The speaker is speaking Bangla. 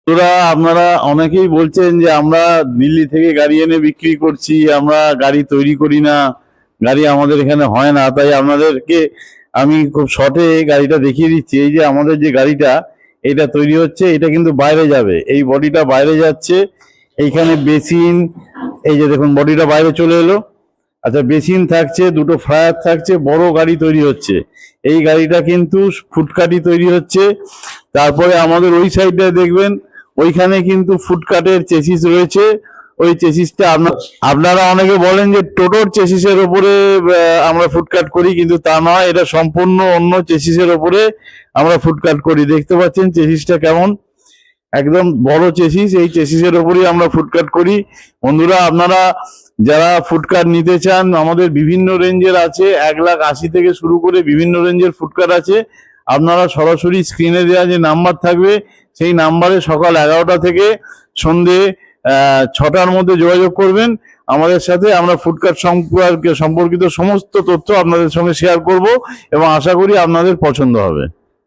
তোরা আপনারা অনেকেই বলছেন যে আমরা দিল্লি থেকে গাড়ি এনে বিক্রি করছি, আমরা গাড়ি তৈরি করি না, গাড়ি আমাদের এখানে হয় না। তাই আপনাদেরকে আমি খুব শর্টে গাড়িটা দেখিয়ে দিচ্ছি। এই যে আমাদের যে গাড়িটা এটা তৈরি হচ্ছে, এটা কিন্তু বাইরে যাবে, এই বডিটা বাইরে যাচ্ছে। এইখানে বেসিন, এই যে দেখুন বডিটা বাইরে চলে এলো। আচ্ছা, বেসিন থাকছে, দুটো ফ্রায়ার থাকছে, বড় গাড়ি তৈরি হচ্ছে। এই গাড়িটা কিন্তু ফুটকাটি তৈরি হচ্ছে। তারপরে আমাদের ওই সাইডটা দেখবেন, ওইখানে কিন্তু ফুটকাটের চেসিস রয়েছে। ওই চেসিসটা আপনারা অনেকে বলেন যে টোটোর চেসিসের ওপরে আমরা ফুটকাট করি, কিন্তু তা নয়, এটা সম্পূর্ণ অন্য চেসিসের ওপরে আমরা ফুটকাট করি। দেখতে পাচ্ছেন চেসিসটা কেমন, একদম বড় চেসিস, এই চেসিসের ওপরই আমরা ফুটকাট করি। বন্ধুরা, আপনারা যারা ফুটকাট নিতে চান, আমাদের বিভিন্ন রেঞ্জের আছে, 1,80,000 থেকে শুরু করে বিভিন্ন রেঞ্জের ফুটকাট আছে। আপনারা সরাসরি স্ক্রিনে দেওয়া যে নাম্বার থাকবে, সেই নাম্বারে সকাল 11টা থেকে সন্ধে 6টার মধ্যে যোগাযোগ করবেন আমাদের সাথে। আমরা ফুটকাট সম্পর্কিত সমস্ত তথ্য আপনাদের সঙ্গে শেয়ার করব এবং আশা করি আপনাদের পছন্দ হবে।